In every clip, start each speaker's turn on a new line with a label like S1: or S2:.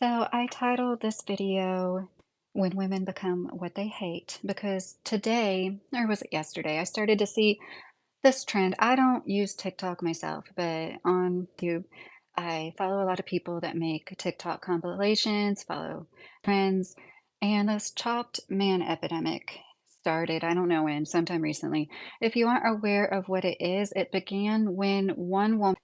S1: So I titled this video When Women Become What They Hate because today, or was it yesterday, I started to see this trend. I don't use TikTok myself, but on YouTube, I follow a lot of people that make TikTok compilations, follow trends, and this chopped man epidemic started, I don't know when, sometime recently. If you aren't aware of what it is, it began when one woman,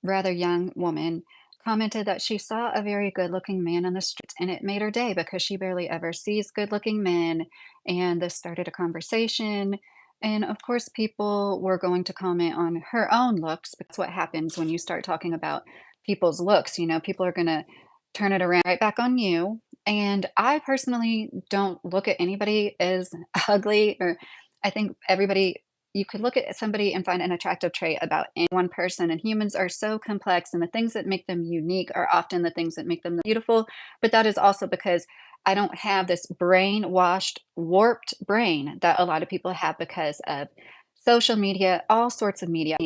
S1: rather young woman, commented that she saw a very good-looking man on the street, and it made her day because she barely ever sees good-looking men, and this started a conversation, and of course, people were going to comment on her own looks. That's what happens when you start talking about people's looks, people are gonna turn it around right back on you, and I personally don't look at anybody as ugly, or I think everybody you could look at somebody and find an attractive trait about any one person, and humans are so complex, and the things that make them unique are often the things that make them beautiful. But that is also because I don't have this brainwashed, warped brain that a lot of people have because of social media, all sorts of media,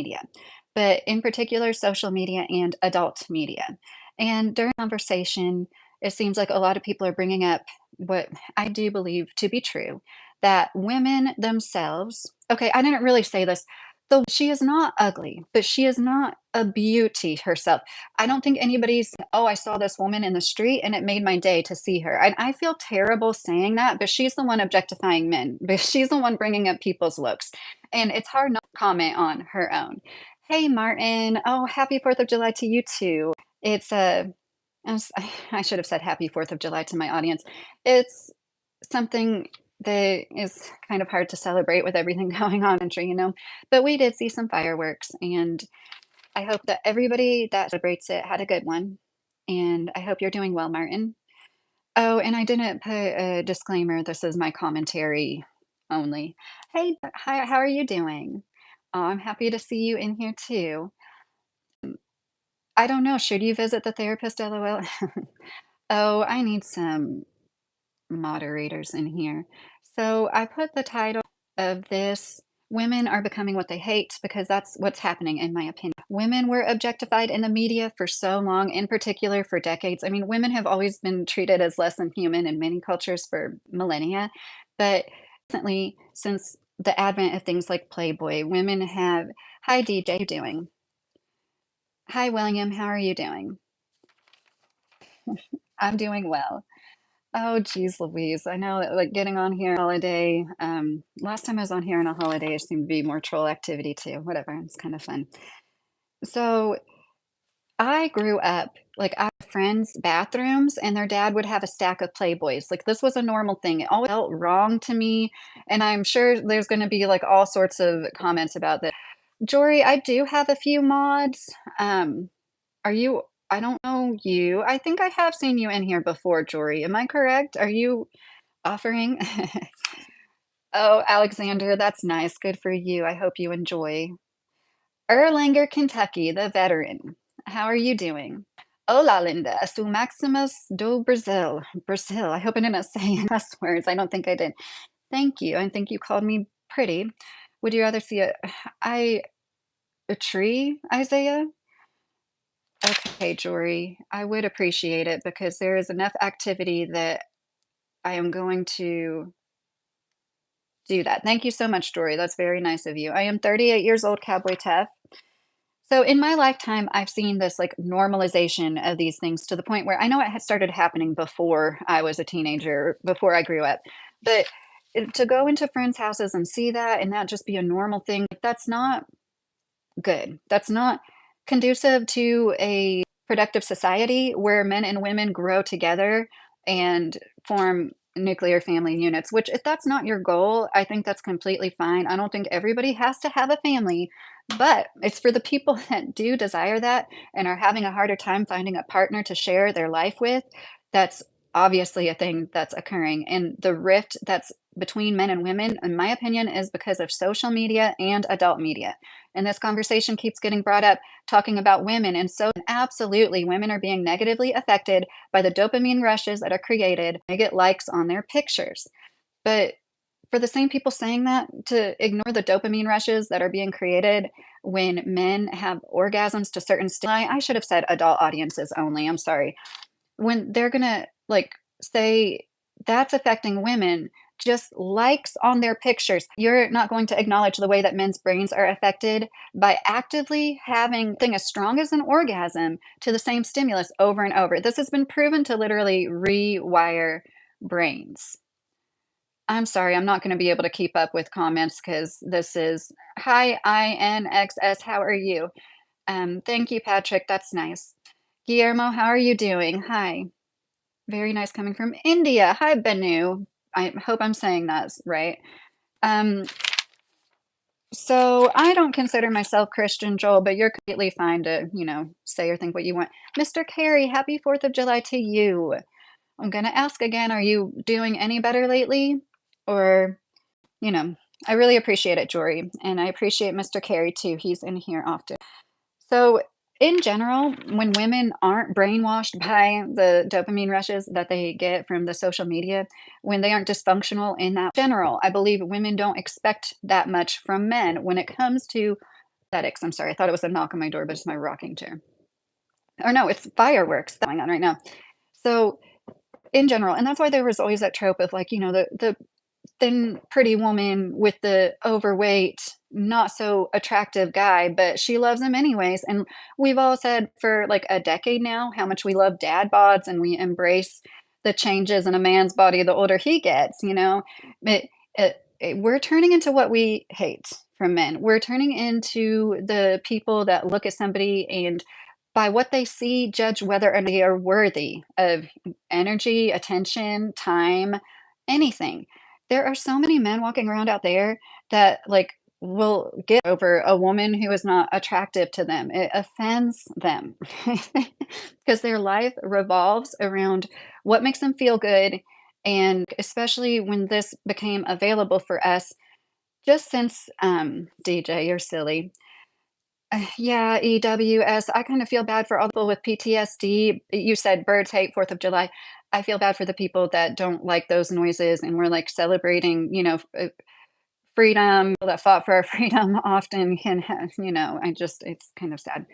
S1: but in particular, social media and adult media. And during conversation, it seems like a lot of people are bringing up what I do believe to be true, that women themselves, okay, I didn't really say this, though she is not ugly, but she is not a beauty herself. I don't think anybody's, oh, I saw this woman in the street and it made my day to see her. I feel terrible saying that, but she's the one objectifying men, but she's the one bringing up people's looks. And it's hard not to comment on her own. Hey, Martin. Oh, happy 4th of July to you too. It's a, I should have said happy 4th of July to my audience. It's something that is kind of hard to celebrate with everything going on in the country. But we did see some fireworks, and I hope that everybody that celebrates it had a good one. And I hope you're doing well, Martin. Oh, and I didn't put a disclaimer. This is my commentary only. Hey, hi, how are you doing? Oh, I'm happy to see you in here too. I don't know. Should you visit the therapist, LOL? Oh, I need some moderators in here. So I put the title of this, Women Are Becoming What They Hate, because that's what's happening, in my opinion. Women were objectified in the media for so long, in particular for decades. I mean, women have always been treated as less than human in many cultures for millennia, but recently, since the advent of things like Playboy, women have, hi DJ, how are you doing? Hi William, how are you doing? I'm doing well. Oh, geez, Louise. I know that, like, getting on here holiday. Last time I was on here on a holiday, it seemed to be more troll activity too. Whatever, it's kind of fun. So I grew up, like, I had friends' bathrooms, and their dad would have a stack of Playboys. Like, this was a normal thing. It always felt wrong to me, and I'm sure there's going to be like all sorts of comments about this. Jory, I do have a few mods. Are you I don't know you. I think I have seen you in here before, Jory. Am I correct? Are you offering? Oh, Alexander, that's nice. Good for you. I hope you enjoy. Erlanger, Kentucky, the veteran. How are you doing? Hola, Linda. Su Maximus do Brazil. Brazil. I hope I didn't say any cuss words. I don't think I did. Thank you. I think you called me pretty. Would you rather see I a tree, Isaiah? Okay, Jory, I would appreciate it because there is enough activity that I am going to do that. Thank you so much, Jory. That's very nice of you. I am 38 years old, Cowboy Tough. So in my lifetime, I've seen this like normalization of these things to the point where I know it had started happening before I was a teenager, before I grew up. But to go into friends' houses and see that and that just be a normal thing, that's not good. That's not conducive to a productive society where men and women grow together and form nuclear family units, which if that's not your goal, I think that's completely fine. I don't think everybody has to have a family, but it's for the people that do desire that and are having a harder time finding a partner to share their life with. That's obviously a thing that's occurring. And the rift that's between men and women, in my opinion, is because of social media and adult media. And this conversation keeps getting brought up, talking about women. And so, absolutely, women are being negatively affected by the dopamine rushes that are created. They get likes on their pictures. But for the same people saying that, to ignore the dopamine rushes that are being created when men have orgasms to certain stimuli, I should have said adult audiences only. I'm sorry. when they're gonna, like, say that's affecting women, just likes on their pictures. You're not going to acknowledge the way that men's brains are affected by actively having thing as strong as an orgasm to the same stimulus over and over. This has been proven to literally rewire brains. I'm sorry, I'm not gonna be able to keep up with comments because this is "Hi, INXS, how are you?" Thank you, Patrick, that's nice. Guillermo, how are you doing? Hi. Very nice coming from India. Hi, Benu. I hope I'm saying that's right. Um, so I don't consider myself Christian, Joel, but you're completely fine to, say or think what you want. Mr. Carey, happy 4th of July to you. I'm gonna ask again, are you doing any better lately? Or, you know, I really appreciate it, Jory, and I appreciate Mr. Carey too. He's in here often. So, in general, when women aren't brainwashed by the dopamine rushes that they get from the social media, when they aren't dysfunctional in that general, I believe women don't expect that much from men when it comes to aesthetics. I'm sorry, I thought it was a knock on my door, but it's my rocking chair. Or no, it's fireworks going on right now. So, in general, and that's why there was always that trope of like, the thin, pretty woman with the overweight, not so attractive guy, but she loves him anyways. And we've all said for like a decade now how much we love dad bods and we embrace the changes in a man's body the older he gets. We're turning into what we hate from men. We're turning into the people that look at somebody and by what they see, judge whether or not they are worthy of energy, attention, time, anything. There are so many men walking around out there that, like, will get over a woman who is not attractive to them. It offends them because their life revolves around what makes them feel good, and especially when this became available for us just since, DJ, you're silly. Yeah, EWS. I kind of feel bad for all the people with PTSD. You said birds hate 4th of July. I feel bad for the people that don't like those noises and we're like celebrating, freedom, people that fought for our freedom often can have, it's kind of sad.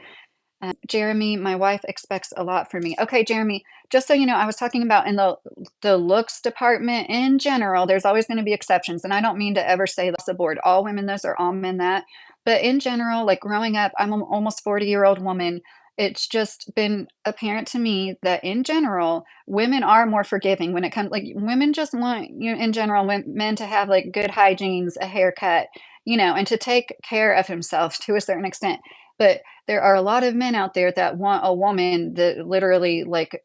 S1: Jeremy, my wife expects a lot from me. Okay, Jeremy, just so you know, I was talking about in the looks department in general, there's always going to be exceptions. And I don't mean to ever say across the board, all women this or all men that. But in general, like growing up, I'm an almost 40-year-old woman. It's just been apparent to me that in general, women are more forgiving when it comes like women just want in general men to have like good hygienes, a haircut, and to take care of himself to a certain extent. But there are a lot of men out there that want a woman that literally, like,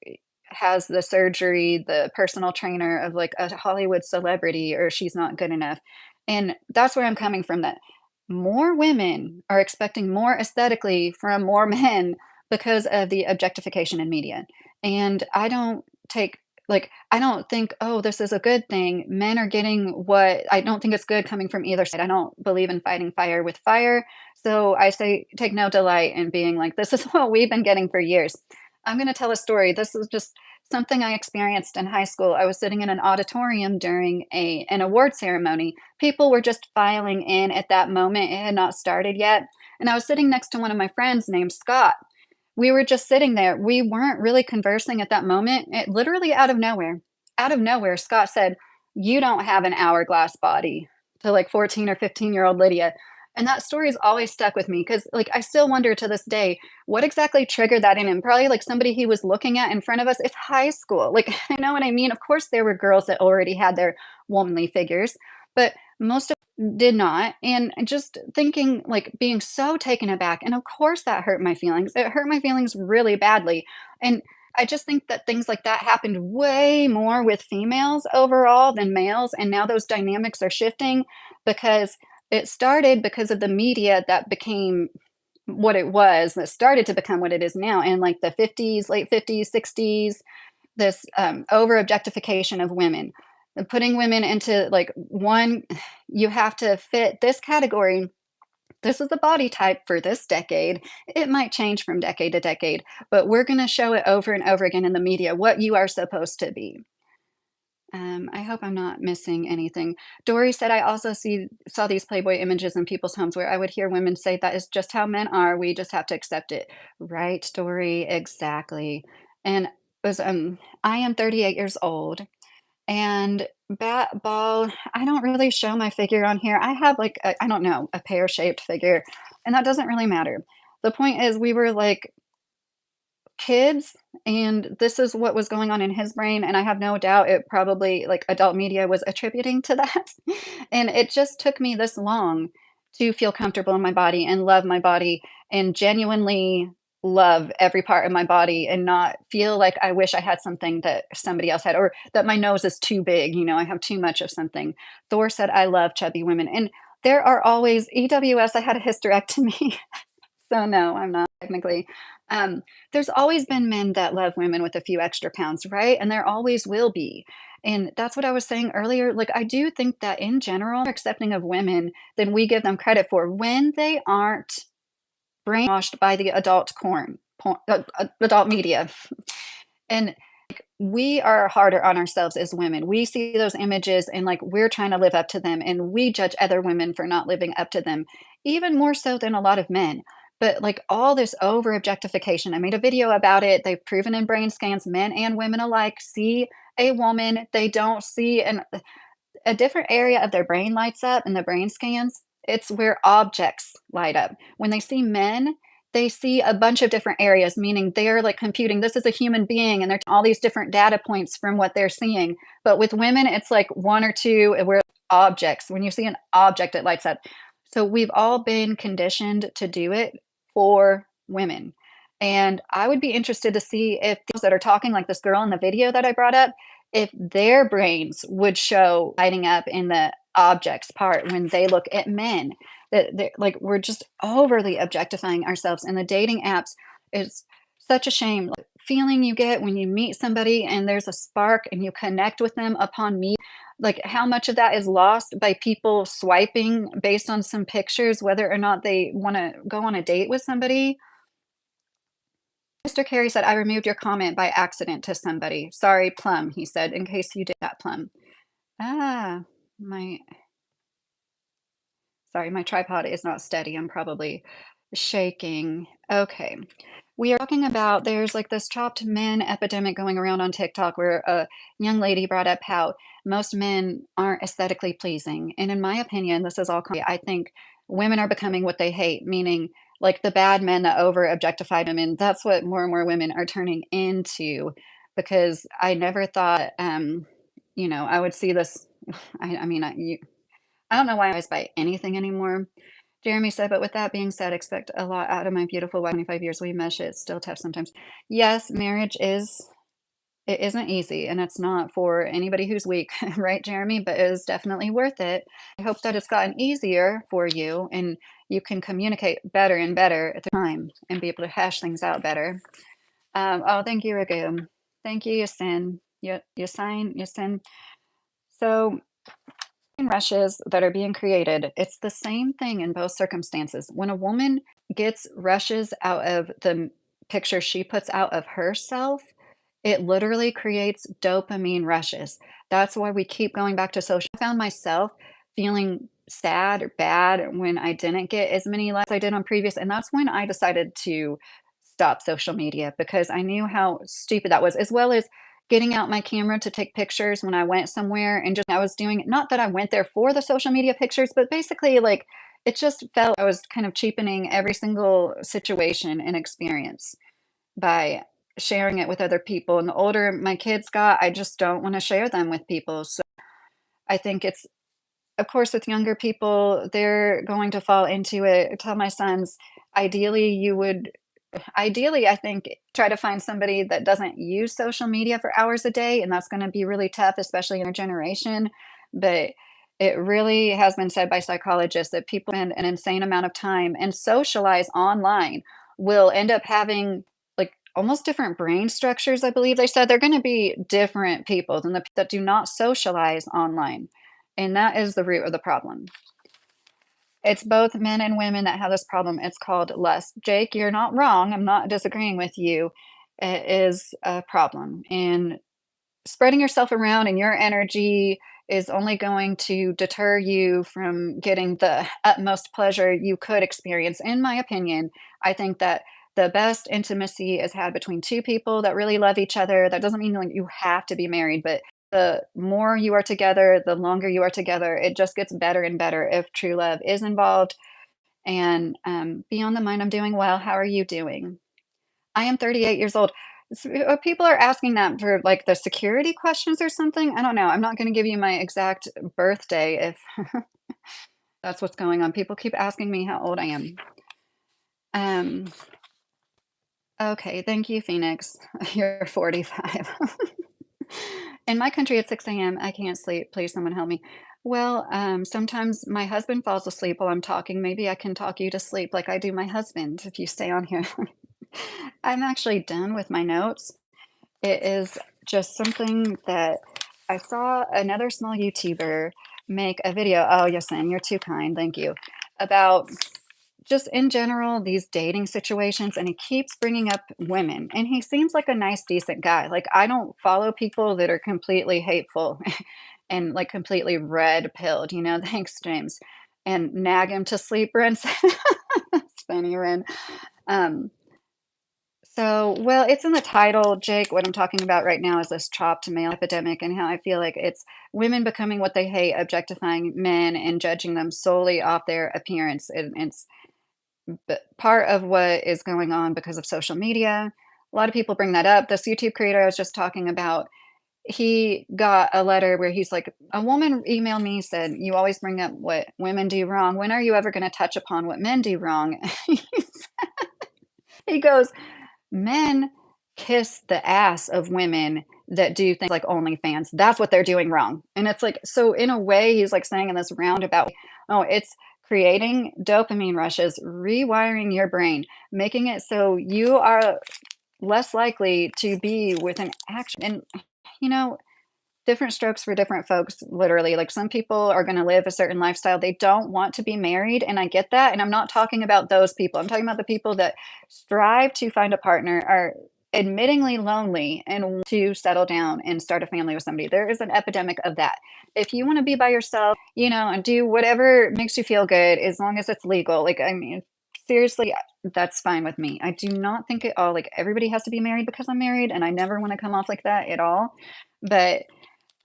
S1: has the surgery, the personal trainer of, like, a Hollywood celebrity, or she's not good enough, and that's where I'm coming from, that more women are expecting more aesthetically from more men because of the objectification in media, and I don't think, "Oh, this is a good thing." Men are getting what I don't think it's good coming from either side. I don't believe in fighting fire with fire. So I say, take no delight in being like, this is what we've been getting for years. I'm going to tell a story. This is just something I experienced in high school. I was sitting in an auditorium during an award ceremony. People were just filing in at that moment. It had not started yet. And I was sitting next to one of my friends named Scott. We were just sitting there. We weren't really conversing at that moment. It literally out of nowhere, Scott said, "You don't have an hourglass body," to like 14 or 15-year-old Lydia. And that story has always stuck with me because, like, I still wonder to this day what exactly triggered that in him. Probably like somebody he was looking at in front of us. It's high school. Like, you know what I mean? Of course, there were girls that already had their womanly figures, but most of did not. And just thinking, like, being so taken aback. And of course, that hurt my feelings. It hurt my feelings really badly. And I just think that things like that happened way more with females overall than males. And now those dynamics are shifting because it started because of the media that became what it was, that started to become what it is now in like the 50s, late 50s, 60s, this over objectification of women, and putting women into like one, you have to fit this category. This is the body type for this decade. It might change from decade to decade, but we're going to show it over and over again in the media what you are supposed to be. I hope I'm not missing anything. Dory said, I also saw these Playboy images in people's homes where I would hear women say that is just how men are. We just have to accept it. Right, Dory? Exactly. And was, I am 38 years old, and bat ball, I don't really show my figure on here. I have, like, I don't know, a pear-shaped figure, and that doesn't really matter. The point is we were, like, kids, and this is what was going on in his brain, and I have no doubt it probably like, adult media was attributing to that, and it just took me this long to feel comfortable in my body and love my body and genuinely love every part of my body and not feel like I wish I had something that somebody else had or that my nose is too big, I have too much of something. Thor said, "I love chubby women," and there are always EWS, I had a hysterectomy. So no, I'm not technically. There's always been men that love women with a few extra pounds, right? And there always will be. And that's what I was saying earlier. Like, I do think that in general, more accepting of women than we give them credit for when they aren't brainwashed by the adult media. And we are harder on ourselves as women. We see those images and like we're trying to live up to them, and we judge other women for not living up to them, even more so than a lot of men. But like all this over objectification, I made a video about it. They've proven in brain scans, men and women alike see a woman, they don't see a different area of their brain lights up in the brain scans. It's where objects light up. When they see men, they see a bunch of different areas, meaning they're like computing, this is a human being, and they're all these different data points from what they're seeing. But with women, it's like one or two, where objects, when you see an object, it lights up. So we've all been conditioned to do it for women. And I would be interested to see if those that are talking, like this girl in the video that I brought up, if their brains would show lighting up in the objects part when they look at men. That like we're just overly objectifying ourselves, and the dating apps is such a shame. Like, feeling you get when you meet somebody and there's a spark and you connect with them upon meet, like how much of that is lost by people swiping based on some pictures, whether or not they want to go on a date with somebody. Mr. Carey said, "I removed your comment by accident to somebody. Sorry, Plum," he said, "in case you did that, Plum." Ah, my sorry, my tripod is not steady. I'm probably shaking. Okay. We are talking about there's like this chopped men epidemic going around on TikTok where a young lady brought up how most men aren't aesthetically pleasing. And in my opinion, this is all, I think women are becoming what they hate, meaning like the bad men that over objectify women. That's what more and more women are turning into, because I never thought, I would see this. I mean, I don't know why I always buy anything anymore. Jeremy said, "But with that being said, expect a lot out of my beautiful wife. 25 years we mesh it. It's still tough sometimes." Yes, marriage is it isn't easy, and it's not for anybody who's weak, right, Jeremy? But it is definitely worth it. I hope that it's gotten easier for you and you can communicate better and better at the time and be able to hash things out better. Oh, thank you, Ragoom. Thank you, Yasin. Yasin. So rushes that are being created, it's the same thing in both circumstances. When a woman gets rushes out of the picture she puts out of herself, it literally creates dopamine rushes. That's why we keep going back to social. I found myself feeling sad or bad when I didn't get as many likes as I did on previous, and that's when I decided to stop social media because I knew how stupid that was, as well as getting out my camera to take pictures when I went somewhere and just I was doing it, not that I went there for the social media pictures, but basically like it just felt I was kind of cheapening every single situation and experience by sharing it with other people. And the older my kids got, I just don't want to share them with people. So I think it's, of course, with younger people, they're going to fall into it. I tell my sons, ideally, ideally, I think, try to find somebody that doesn't use social media for hours a day, and that's gonna be really tough, especially in our generation, but it really has been said by psychologists that people spend an insane amount of time and socialize online will end up having, like, almost different brain structures, I believe they said. They're gonna be different people than the that do not socialize online, and that is the root of the problem. It's both men and women that have this problem. It's called lust. Jake, you're not wrong. I'm not disagreeing with you. It is a problem. And spreading yourself around and your energy is only going to deter you from getting the utmost pleasure you could experience. In my opinion, I think that the best intimacy is had between 2 people that really love each other. That doesn't mean, like, you have to be married, but the more you are together, the longer you are together, it just gets better and better if true love is involved. And, beyond the mind, I'm doing well. How are you doing? I am 38 years old. People are asking that for, like, the security questions or something? I don't know. I'm not gonna give you my exact birthday if that's what's going on. People keep asking me how old I am. Um, okay, thank you, Phoenix. You're 45. In my country, it's 6 AM. I can't sleep. Please, someone help me. Well, sometimes my husband falls asleep while I'm talking. Maybe I can talk you to sleep like I do my husband if you stay on here. I'm actually done with my notes. It is just something that I saw another small YouTuber make a video. Oh, Yasin, you're too kind. Thank you. About just in general, these dating situations, and he keeps bringing up women. And he seems like a nice, decent guy. Like, I don't follow people that are completely hateful and like completely red pilled, you know, thanks, James. And nag him to sleep, Ren said. It's funny, Ren. Um, well, it's in the title, Jake. What I'm talking about right now is this chopped male epidemic, and how I feel like it's women becoming what they hate, objectifying men and judging them solely off their appearance. And it's part of what is going on because of social media. A lot of people bring that up. This YouTube creator I was just talking about, he got a letter where he's like, a woman emailed me, said, "You always bring up what women do wrong. When are you ever going to touch upon what men do wrong?" He goes, "Men kiss the ass of women that do things like OnlyFans. That's what they're doing wrong." And it's like, so in a way, he's like saying in this roundabout, oh, it's creating dopamine rushes, rewiring your brain, making it so you are less likely to be with an action. And, you know, different strokes for different folks, literally. Like, some people are going to live a certain lifestyle. They don't want to be married. And I get that. And I'm not talking about those people. I'm talking about the people that strive to find a partner, are admittingly lonely and want to settle down and start a family with somebody. There is an epidemic of that. If you want to be by yourself, you know, and do whatever makes you feel good, as long as it's legal. Like, I mean, seriously, that's fine with me. I do not think it all, like, everybody has to be married because I'm married. And I never want to come off like that at all. But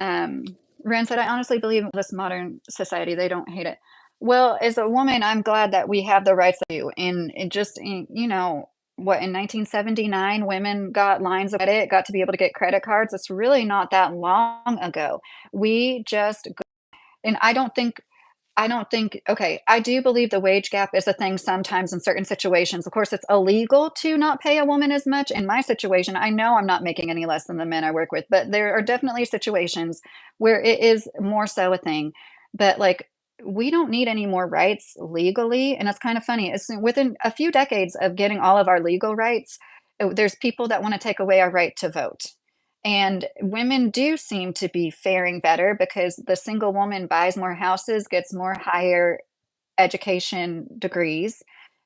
S1: um, Rand said, "I honestly believe in this modern society, they don't hate it." Well, as a woman, I'm glad that we have the rights to do. And it just, you know, what, in 1979, women got lines of credit, got to be able to get credit cards. It's really not that long ago. We just, and I don't think okay, I do believe the wage gap is a thing sometimes in certain situations. Of course, it's illegal to not pay a woman as much. In my situation, I know I'm not making any less than the men I work with, but there are definitely situations where it is more so a thing. But, like, we don't need any more rights legally, and it's kind of funny. It's within a few decades of getting all of our legal rights, there's people that wanna take away our right to vote. And women do seem to be faring better because the single woman buys more houses, gets more higher education degrees.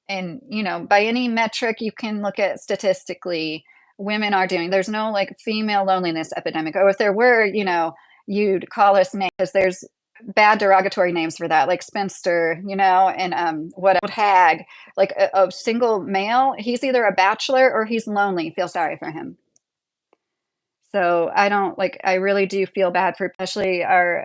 S1: And, you know, by any metric you can look at statistically, women are doing, there's no like female loneliness epidemic. Or if there were, you know, you'd call us names, because there's bad derogatory names for that, like spinster, you know, and what hag, like a single male, he's either a bachelor or he's lonely. Feel sorry for him. So I don't like, I really do feel bad for especially our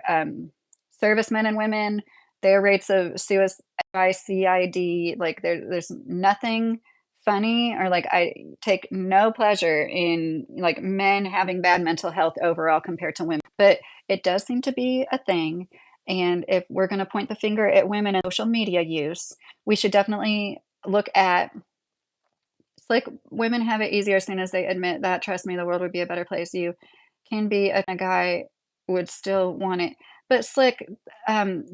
S1: servicemen and women. Their rates of suicide, like there's nothing funny, or like I take no pleasure in like men having bad mental health overall compared to women. But it does seem to be a thing. And if we're going to point the finger at women and social media use, we should definitely look at, it's like women have it easier as soon as they admit that, "Trust me, the world would be a better place." You can be a guy would still want it. But Slick,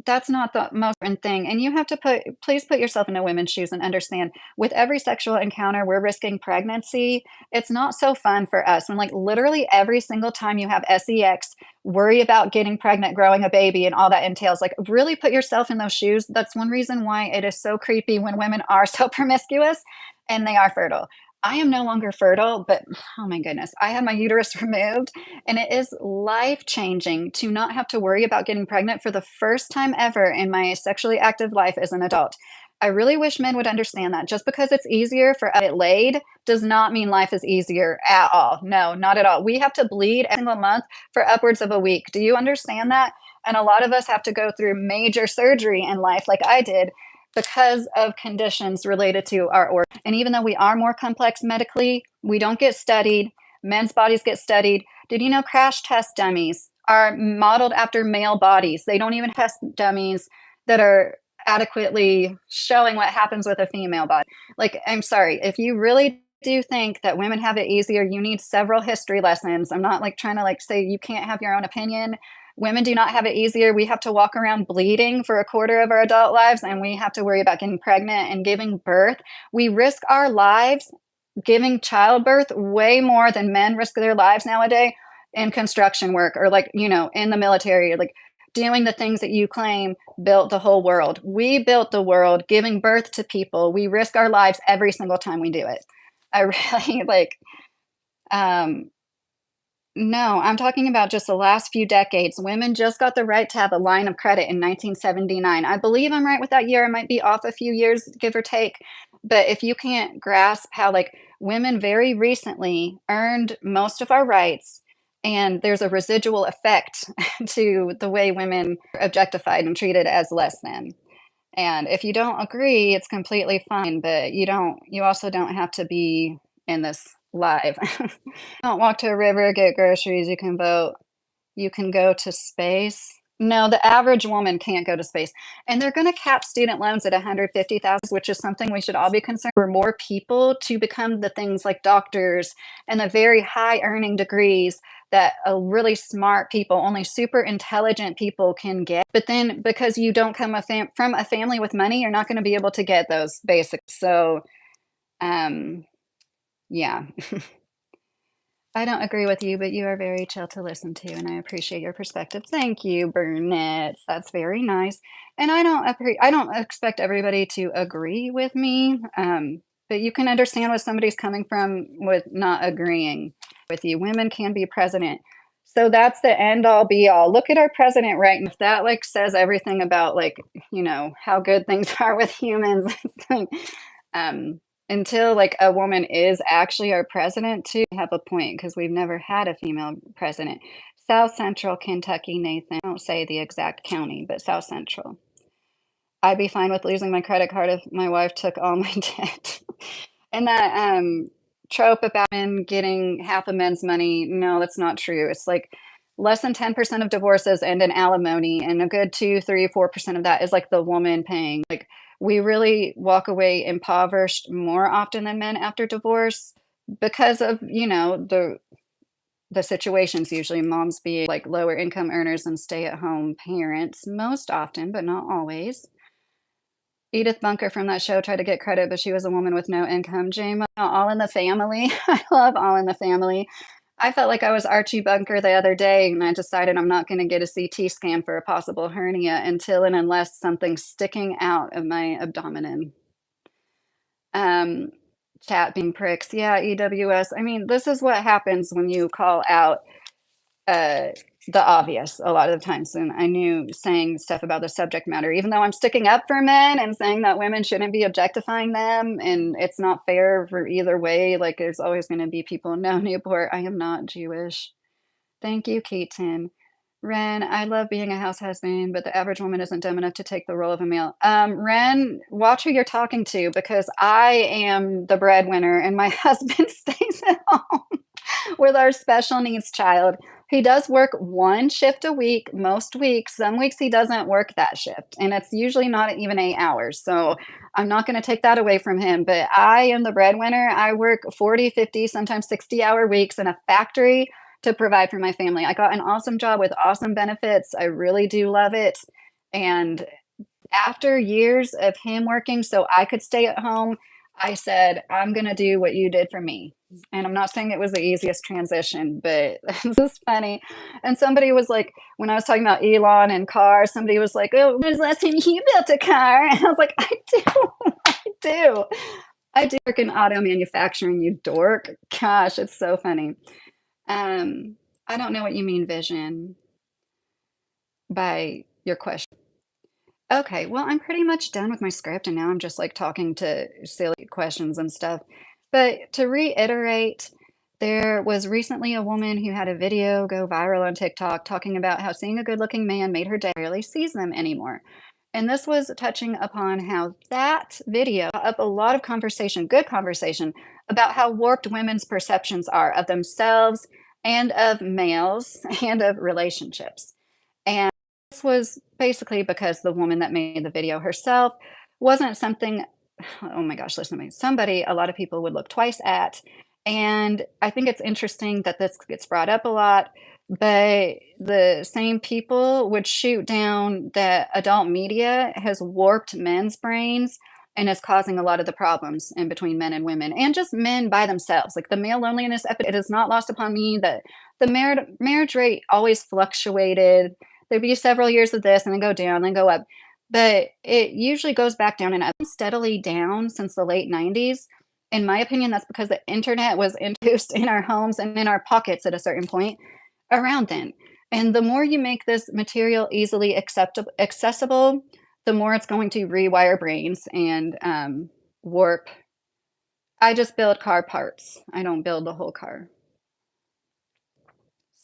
S1: that's not the most important thing, and you have to please put yourself in a women's shoes and understand, with every sexual encounter, we're risking pregnancy. It's not so fun for us when, like, literally every single time you have sex, worry about getting pregnant, growing a baby, and all that entails. Like, really put yourself in those shoes. That's one reason why it is so creepy when women are so promiscuous and they are fertile. I am no longer fertile, but oh my goodness, I had my uterus removed, and it is life changing to not have to worry about getting pregnant for the first time ever in my sexually active life as an adult. I really wish men would understand that just because it's easier for us to get laid does not mean life is easier at all. No, not at all. We have to bleed every single month for upwards of a week. Do you understand that? And a lot of us have to go through major surgery in life, like I did, because of conditions related to our organs. And even though we are more complex medically, we don't get studied. Men's bodies get studied. Did you know crash test dummies are modeled after male bodies? They don't even test dummies that are adequately showing what happens with a female body. Like, I'm sorry, if you really do think that women have it easier, you need several history lessons. I'm not like trying to like say you can't have your own opinion. Women do not have it easier. We have to walk around bleeding for a quarter of our adult lives, and we have to worry about getting pregnant and giving birth. We risk our lives giving childbirth way more than men risk their lives nowadays in construction work or like, in the military, like doing the things that you claim built the whole world. We built the world giving birth to people. We risk our lives every single time we do it. I really um, no, I'm talking about just the last few decades. Women just got the right to have a line of credit in 1979. I believe I'm right with that year. I might be off a few years, give or take. But if you can't grasp how, like, women very recently earned most of our rights, and there's a residual effect to the way women are objectified and treated as less than. And if you don't agree, it's completely fine, but you also don't have to be in this live. Don't walk to a river, get groceries, you can vote. You can go to space. No, the average woman can't go to space. And they're gonna cap student loans at 150,000, which is something we should all be concerned for more people to become the things like doctors and the very high earning degrees that really smart people, only super intelligent people can get. But then because you don't come from a family with money, you're not gonna be able to get those basics. So, um, yeah. I don't agree with you, but you are very chill to listen to, and I appreciate your perspective. Thank you, Burnett. That's very nice. And I don't expect everybody to agree with me, but you can understand where somebody's coming from with not agreeing with you. Women can be president. So that's the end all be all. Look at our president right now. If that like says everything about like, how good things are with humans, it's like, um, until like a woman is actually our president too, I have a point because we've never had a female president. South Central Kentucky, Nathan. I don't say the exact county, but South Central. I'd be fine with losing my credit card if my wife took all my debt. And that trope about men getting half of men's money, no, that's not true. It's like less than 10% of divorces end in alimony, and a good 2, 3, 4% of that is like the woman paying. Like we really walk away impoverished more often than men after divorce because of, the situations, usually moms being like lower income earners and stay at home parents most often, but not always. Edith Bunker from that show tried to get credit, but she was a woman with no income. Jane, All in the Family. I love All in the Family. I felt like I was Archie Bunker the other day, and I decided I'm not going to get a CT scan for a possible hernia until and unless something's sticking out of my abdomen. Um, Chat being pricks. Yeah, EWS. I mean, this is what happens when you call out uh, the obvious a lot of the times. And I knew saying stuff about the subject matter, even though I'm sticking up for men and saying that women shouldn't be objectifying them, and it's not fair for either way. Like, there's always going to be people, no, Newport, I am not Jewish. Thank you, Keaton. Ren, I love being a house husband, but the average woman isn't dumb enough to take the role of a male. Ren, watch who you're talking to because I am the breadwinner and my husband stays at home with our special needs child. He does work one shift a week, most weeks. Some weeks he doesn't work that shift, and it's usually not even 8 hours. So I'm not going to take that away from him, but I am the breadwinner. I work 40, 50, sometimes 60-hour weeks in a factory to provide for my family. I got an awesome job with awesome benefits. I really do love it. And after years of him working so I could stay at home, I said, I'm going to do what you did for me. And I'm not saying it was the easiest transition, but this is funny. And somebody was like, when I was talking about Elon and cars, somebody was like, oh, when's the last time you built a car? And I was like, I do. I do. I do work in auto manufacturing, you dork. Gosh, it's so funny. I don't know what you mean vision by your question. Okay, well, I'm pretty much done with my script, and now I'm just like talking to silly questions and stuff. But to reiterate, there was recently a woman who had a video go viral on TikTok talking about how seeing a good-looking man made her day, rarely sees them anymore. And this was touching upon how that video brought up a lot of conversation, good conversation, about how warped women's perceptions are of themselves and of males and of relationships. And this was basically because the woman that made the video herself wasn't something, oh my gosh, listen to me, somebody a lot of people would look twice at. And I think it's interesting that this gets brought up a lot, but the same people would shoot down that adult media has warped men's brains and is causing a lot of the problems in between men and women and just men by themselves. Like the male loneliness epidemic, it is not lost upon me that the marriage rate always fluctuated. There'd be several years of this and then go down, then go up. But it usually goes back down and up steadily down since the late 90s. In my opinion, that's because the internet was introduced in our homes and in our pockets at a certain point around then. And the more you make this material easily accessible, the more it's going to rewire brains and warp. I just build car parts. I don't build the whole car.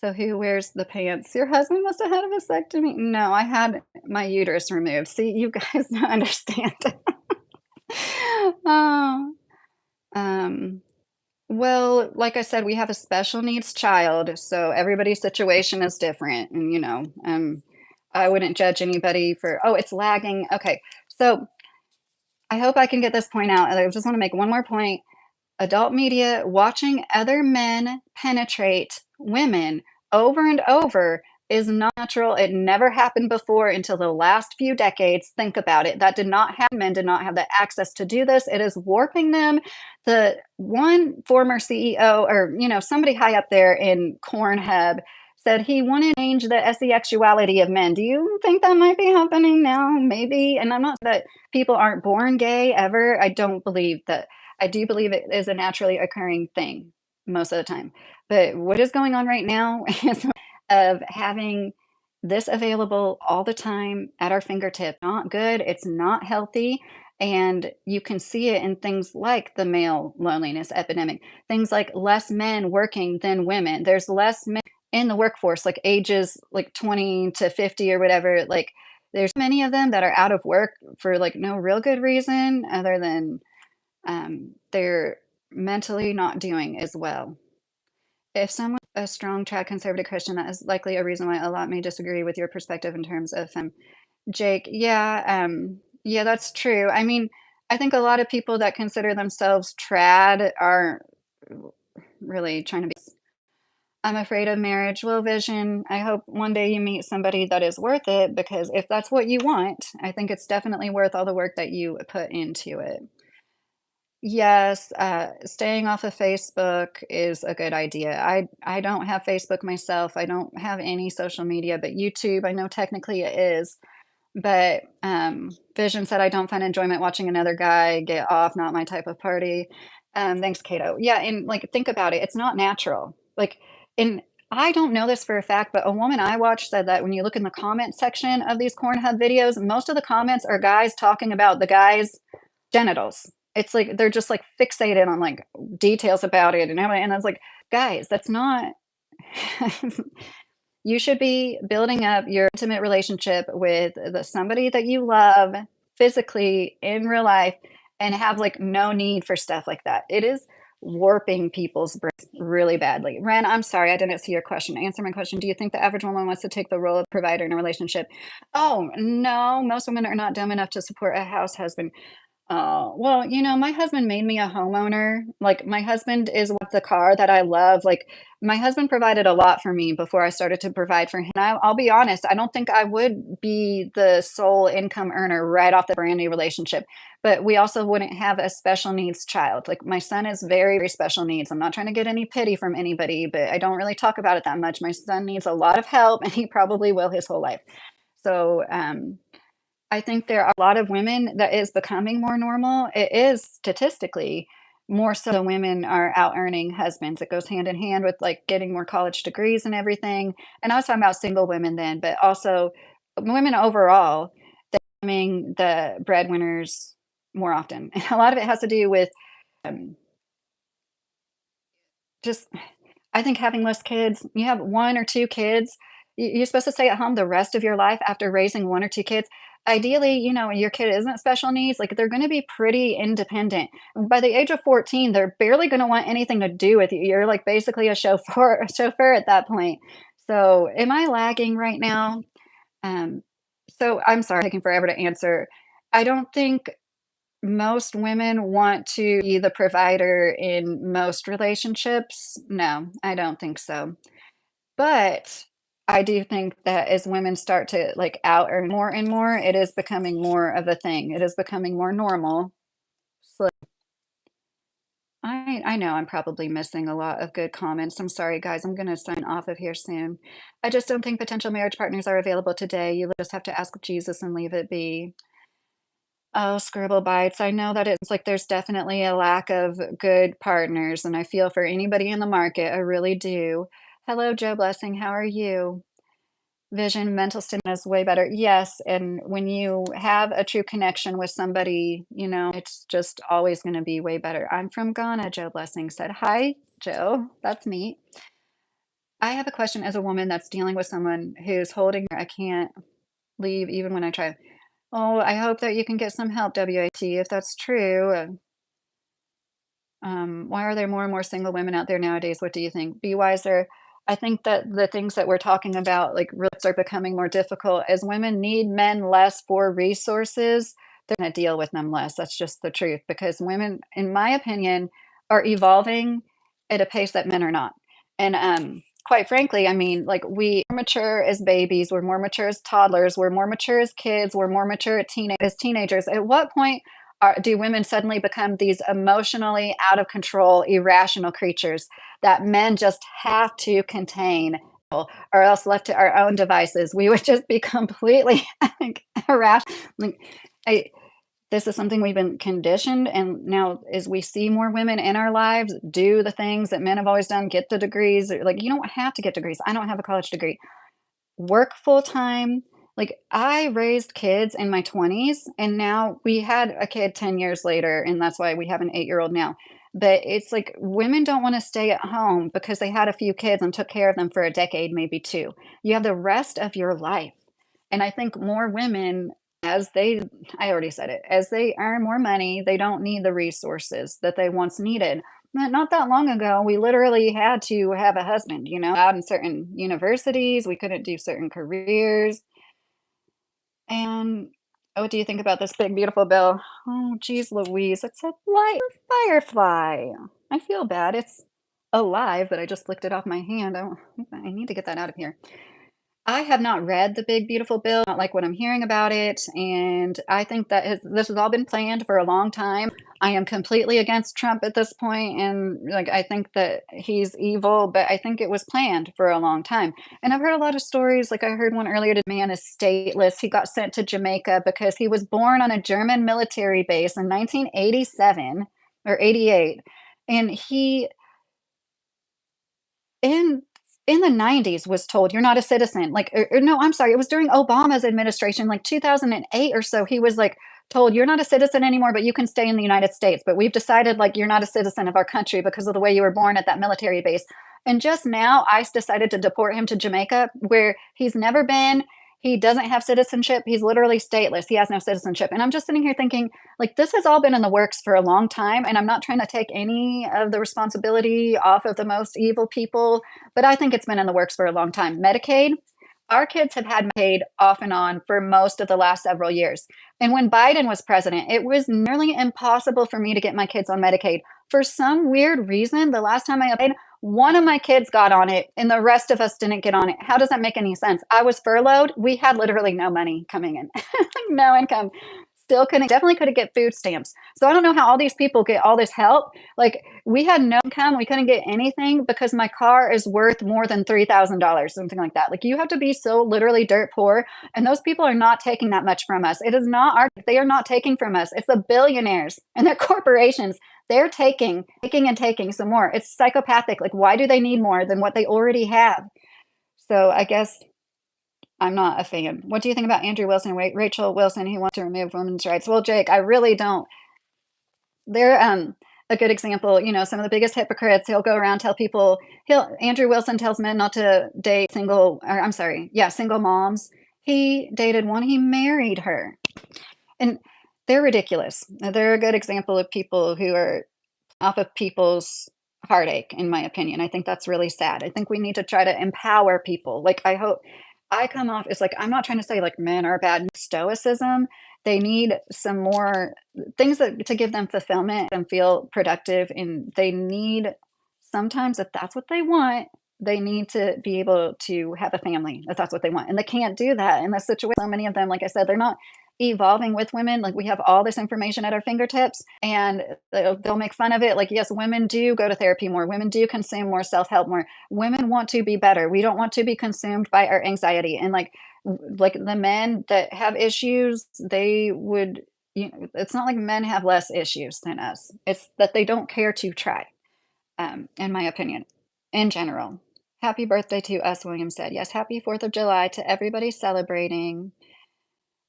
S1: So who wears the pants? Your husband must have had a vasectomy. No, I had my uterus removed. See, you guys don't understand. Oh, um, well, like I said, we have a special needs child, so everybody's situation is different. And, I wouldn't judge anybody for, oh, it's lagging. Okay. So I hope I can get this point out. I just want to make one more point. Adult media watching other men penetrate women over and over is not natural. It never happened before until the last few decades. Think about it. That did not happen. Men did not have the access to do this. It is warping them. The one former CEO or, somebody high up there in Cornhub said he wanted to change the sexuality of men. Do you think that might be happening now? Maybe. And I'm not that people aren't born gay ever. I don't believe that. I do believe it is a naturally occurring thing most of the time. But what is going on right now is of having this available all the time at our fingertip. Not good. It's not healthy. And you can see it in things like the male loneliness epidemic, things like less men working than women. There's less men in the workforce, like ages like 20 to 50 or whatever. Like there's many of them that are out of work for like no real good reason other than they're mentally not doing as well. If someone a strong trad conservative Christian, that is likely a reason why a lot may disagree with your perspective in terms of Jake. Yeah, that's true. I mean, I think a lot of people that consider themselves trad are really trying to be. I'm afraid of marriage. Well, vision. I hope one day you meet somebody that is worth it because if that's what you want, I think it's definitely worth all the work that you put into it. Yes, staying off of Facebook is a good idea. I don't have Facebook myself. I don't have any social media, but YouTube, I know technically it is. But Vision said, I don't find enjoyment watching another guy get off, not my type of party. Thanks, Kato. Yeah, and like think about it, it's not natural. Like, and I don't know this for a fact, but a woman I watched said that when you look in the comment section of these Cornhub videos, most of the comments are guys talking about the guy's genitals. It's like they're just like fixated on like details about it and everything. And I was like, guys, that's not. You should be building up your intimate relationship with somebody that you love physically in real life and have like no need for stuff like that. It is warping people's brains really badly. Ren, I'm sorry, I didn't see your question. Answer my question. Do you think the average woman wants to take the role of provider in a relationship? Oh, no, most women are not dumb enough to support a house husband. Oh, well, my husband made me a homeowner. Like, my husband is with the car that I love. Like, my husband provided a lot for me before I started to provide for him. I'll be honest, I don't think I would be the sole income earner right off the brand new relationship. But we also wouldn't have a special needs child. Like, my son is very, very special needs. I'm not trying to get any pity from anybody, but I don't really talk about it that much. My son needs a lot of help, and he probably will his whole life. So, I think there are a lot of women that is becoming more normal. It is statistically more so than women are out earning husbands. It goes hand in hand with like getting more college degrees and everything. And I was talking about single women then, but also women overall. becoming the breadwinners more often. And a lot of it has to do with um, just I think having less kids, you have 1 or 2 kids, you're supposed to stay at home the rest of your life after raising 1 or 2 kids. Ideally, your kid isn't special needs, like, they're gonna be pretty independent. By the age of 14, they're barely gonna want anything to do with you. You're, like, basically a chauffeur at that point. So, am I lagging right now? Um, so I'm sorry, taking forever to answer. I don't think most women want to be the provider in most relationships. No, I don't think so. But I do think that as women start to like out earn more and more, it is becoming more of a thing. It is becoming more normal. So I know I'm probably missing a lot of good comments. I'm sorry, guys. I'm going to sign off of here soon. I just don't think potential marriage partners are available today. You just have to ask Jesus and leave it be. Oh, scribble bites. I know that it's like there's definitely a lack of good partners, and I feel for anybody in the market. I really do. Hello, Joe Blessing. How are you? Vision, mental stimulus is way better. Yes, and when you have a true connection with somebody, it's just always going to be way better. I'm from Ghana, Joe Blessing said. Hi, Joe. That's neat. I have a question as a woman that's dealing with someone who's holding, I can't leave even when I try. Oh, I hope that you can get some help, WAT, if that's true. Why are there more and more single women out there nowadays? What do you think? Be wiser. I think that the things that we're talking about, like, really start becoming more difficult as women need men less for resources. They're going to deal with them less. That's just the truth because women, in my opinion, are evolving at a pace that men are not. And quite frankly, I mean, like we're mature as babies, we're more mature as toddlers, we're more mature as kids, we're more mature as teenagers. At what point do women suddenly become these emotionally out of control, irrational creatures that men just have to contain? Or else left to our own devices, we would just be completely irrational. Like, I, this is something we've been conditioned, and now as we see more women in our lives do the things that men have always done, get the degrees, like you don't have to get degrees. I don't have a college degree. Work full time. Like, I raised kids in my 20s, and now we had a kid 10 years later, and that's why we have an 8-year-old now. But it's like women don't wanna stay at home because they had a few kids and took care of them for a decade, maybe 2. You have the rest of your life. And I think more women, as they I already said it, as they earn more money, they don't need the resources that they once needed. Not that long ago, we literally had to have a husband, out in certain universities, we couldn't do certain careers. And what do you think about this big, beautiful bill? Oh, geez Louise, it's a light firefly. I feel bad. It's alive, but I just licked it off my hand. I need to get that out of here. I have not read The Big Beautiful Bill, not like what I'm hearing about it, and I think that this has all been planned for a long time. I am completely against Trump at this point, and like I think that he's evil, but I think it was planned for a long time. And I've heard a lot of stories, like I heard one earlier, the man is stateless. He got sent to Jamaica because he was born on a German military base in 1987 or 88, and he in in the 90s was told, "You're not a citizen." Like, or no, I'm sorry, it was during Obama's administration, like 2008 or so, he was, like, told, "You're not a citizen anymore, but you can stay in the United States, but we've decided, like, you're not a citizen of our country because of the way you were born at that military base." And just now, ICE decided to deport him to Jamaica, where he's never been, he doesn't have citizenship, he's literally stateless, he has no citizenship, and I'm just sitting here thinking, like, this has all been in the works for a long time, and I'm not trying to take any of the responsibility off of the most evil people, but I think it's been in the works for a long time. Medicaid, our kids have had Medicaid off and on for most of the last several years. And when Biden was president, it was nearly impossible for me to get my kids on Medicaid. For some weird reason, the last time I applied, one of my kids got on it and the rest of us didn't get on it. How does that make any sense? I was furloughed. We had literally no money coming in, no income. Still couldn't, definitely couldn't get food stamps. So I don't know how all these people get all this help. Like, we had no income, we couldn't get anything because my car is worth more than $3,000, something like that. Like, you have to be so literally dirt poor, and those people are not taking that much from us. It is not they are not taking from us. It's the billionaires and their corporations. They're taking and taking some more. It's psychopathic. Like, why do they need more than what they already have? So I guess I'm not a fan. What do you think about Andrew Wilson and Rachel Wilson, who wants to remove women's rights? Well, Jake, I really don't. They're a good example. You know, some of the biggest hypocrites. He'll go around tell people. Andrew Wilson tells men not to date single, or I'm sorry, yeah, single moms. He dated one. He married her, and they're ridiculous. They're a good example of people who are off of people's heartache, in my opinion. I think that's really sad. I think we need to try to empower people. Like, I hope I come off as like, I'm not trying to say like men are bad stoicism. They need some more things that to give them fulfillment and feel productive. And they need sometimes, if that's what they want, they need to be able to have a family if that's what they want. And they can't do that in this situation. So many of them, like I said, they're not evolving with women. Like, we have all this information at our fingertips, and they'll make fun of it. Like, yes, women do go to therapy more. Women do consume more self-help more. Women want to be better. We don't want to be consumed by our anxiety. And like the men that have issues, they would, you know, it's not like men have less issues than us. It's that they don't care to try, in my opinion, in general. Happy birthday to us, William said. Yes, happy 4th of July to everybody celebrating.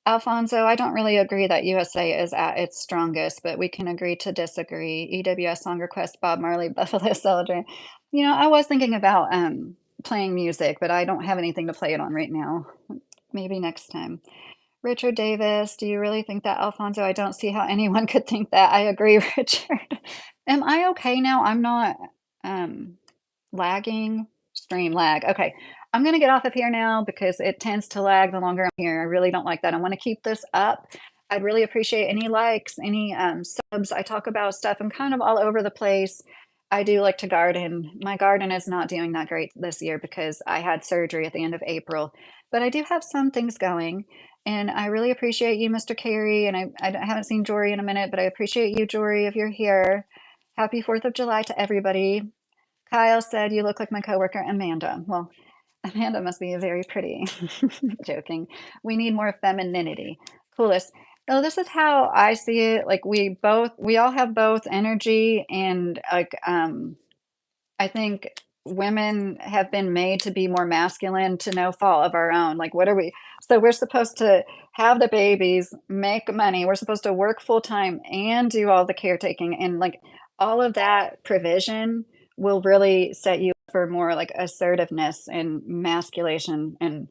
S1: Alfonso, I don't really agree that USA is at its strongest, but we can agree to disagree. EWS song request, Bob Marley, Buffalo Soldier. You know, I was thinking about playing music, but I don't have anything to play it on right now. Maybe next time. Richard Davis, do you really think that, Alfonso? I don't see how anyone could think that. I agree, Richard. Am I okay now? I'm not lagging. Stream lag. Okay. I'm going to get off of here now because it tends to lag the longer I'm here. I really don't like that. I want to keep this up. I'd really appreciate any likes, any subs. I talk about stuff. I'm kind of all over the place. I do like to garden. My garden is not doing that great this year because I had surgery at the end of April, but I do have some things going. And I really appreciate you, Mr. Carey. And I haven't seen Jory in a minute, but I appreciate you, Jory, if you're here. Happy 4th of July to everybody. Kyle said, you look like my coworker, Amanda. Well, Amanda must be very pretty. Joking. We need more femininity. Coolest. Oh, this is how I see it. Like, we all have both energy and like, I think women have been made to be more masculine to no fault of our own. Like, what are we? So we're supposed to have the babies, make money. We're supposed to work full time and do all the caretaking. And like all of that provision will really set you up for more like assertiveness and masculation. And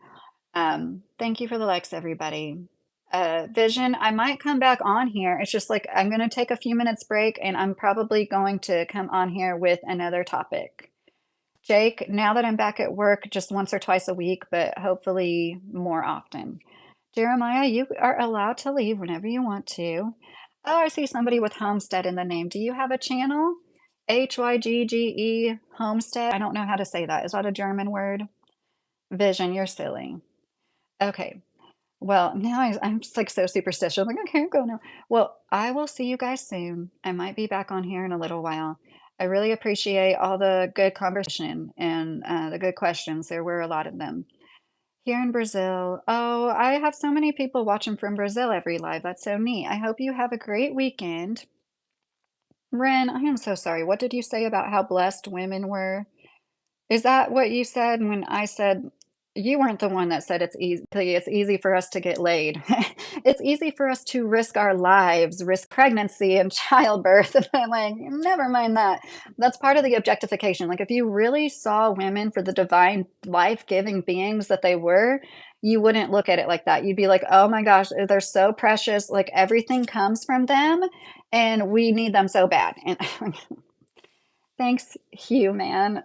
S1: thank you for the likes, everybody. Vision, I might come back on here. It's just like I'm going to take a few minutes break and I'm probably going to come on here with another topic. Jake, now that I'm back at work, just once or twice a week, but hopefully more often. Jeremiah, you are allowed to leave whenever you want to. Oh, I see somebody with Homestead in the name. Do you have a channel? Hygge Homestead. I don't know how to say that. Is that a German word? Vision, you're silly. Okay. Well, now I'm just like so superstitious. I'm like, okay, I'm going now. Well, I will see you guys soon. I might be back on here in a little while. I really appreciate all the good conversation and the good questions. There were a lot of them. Here in Brazil. Oh, I have so many people watching from Brazil every live. That's so neat. I hope you have a great weekend. Ren, I am so sorry. What did you say about how blessed women were? Is that what you said when I said you weren't the one that said it's easy for us to get laid. It's easy for us to risk our lives, risk pregnancy and childbirth. And I'm like, never mind that. That's part of the objectification. Like, if you really saw women for the divine life-giving beings that they were, you wouldn't look at it like that. You'd be like, oh my gosh, they're so precious. Like, everything comes from them and we need them so bad. And thanks, Hugh, man.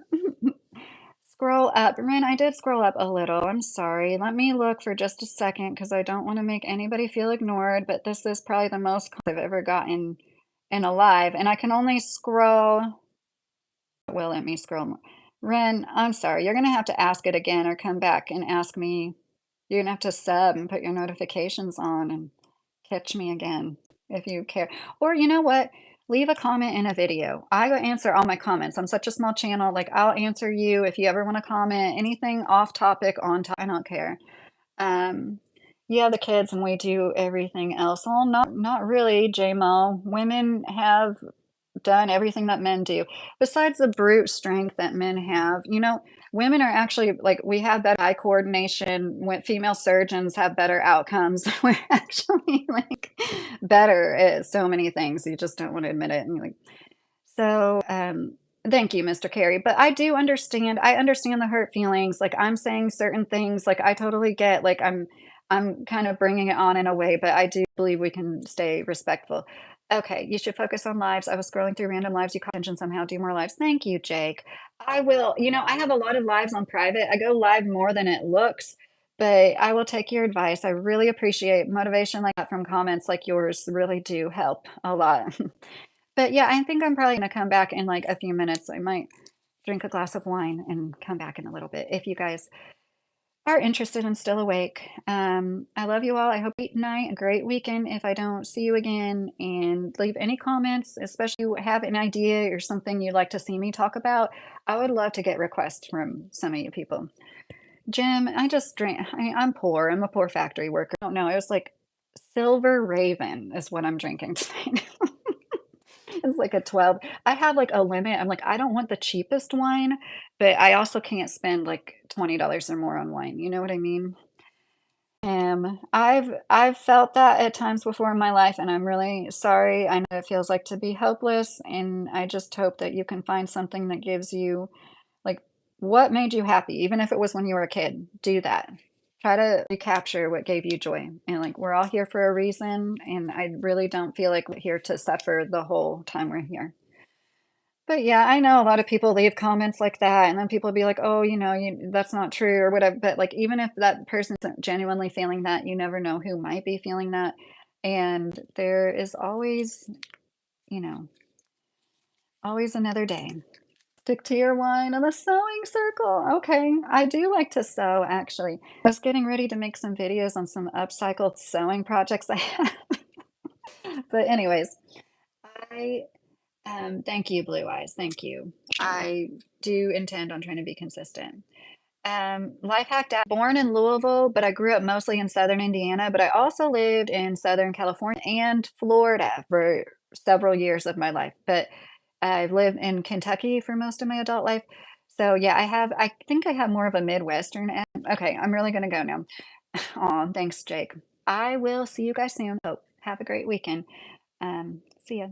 S1: Scroll up. Ren, I did scroll up a little. I'm sorry. Let me look for just a second because I don't want to make anybody feel ignored, but this is probably the most I've ever gotten in a live, and I can only scroll. It will let me scroll more. Ren, I'm sorry. You're going to have to ask it again or come back and ask me. You're going to have to sub and put your notifications on and catch me again if you care. Or you know what? Leave a comment in a video. I will answer all my comments. I'm such a small channel. Like, I'll answer you if you ever want to comment anything off topic, on topic. I don't care. Yeah, the kids and we do everything else. Well, not really, JMO. Women have done everything that men do. Besides the brute strength that men have, you know, women are actually like we have better eye coordination. When female surgeons have better outcomes, we're actually like better at so many things. You just don't want to admit it. And you're like, so, thank you, Mr. Carey, but I understand the hurt feelings, like, I'm saying certain things, like, I totally get, like, I'm kind of bringing it on in a way, but I do believe we can stay respectful. Okay, you should focus on lives. I was scrolling through random lives, you caught attention somehow, do more lives. Thank you, Jake. I will I have a lot of lives on private. I go live more than it looks, but I will take your advice. I really appreciate motivation like that from comments like yours really do help a lot. But yeah, I think I'm probably gonna come back in like a few minutes. I might drink a glass of wine and come back in a little bit if you guys are interested and still awake. I love you all. I hope you have a great night, a great weekend if I don't see you again. And leave any comments, especially if you have an idea or something you'd like to see me talk about. I would love to get requests from some of you people. Jim, I just drink. I'm poor. I'm a poor factory worker. I don't know. It was like Silver Raven is what I'm drinking tonight. It's like a 12. I have, like, a limit. I'm like, I don't want the cheapest wine, but I also can't spend, like, $20 or more on wine, you know what I mean? I've felt that at times before in my life, and I'm really sorry. I know it feels like to be hopeless, and I just hope that you can find something that gives you like, what made you happy? Even if it was when you were a kid, do that. Try to recapture what gave you joy. And like, we're all here for a reason. And I really don't feel like we're here to suffer the whole time we're here. But yeah, I know a lot of people leave comments like that, and then people be like, "Oh, that's not true," or whatever. But like, even if that person's genuinely feeling that, you never know who might be feeling that. And there is always, you know, always another day. Stick to your wine and the sewing circle. Okay, I do like to sew actually. I was getting ready to make some videos on some upcycled sewing projects I have. But anyways, I thank you, Blue Eyes. Thank you. I do intend on trying to be consistent. Life hack dad, born in Louisville, but I grew up mostly in Southern Indiana, but I also lived in Southern California and Florida for several years of my life. But I've lived in Kentucky for most of my adult life. So yeah, I think I have more of a Midwestern. Okay, I'm really gonna go now. Aw, thanks, Jake. I will see you guys soon. Hope have a great weekend. See ya.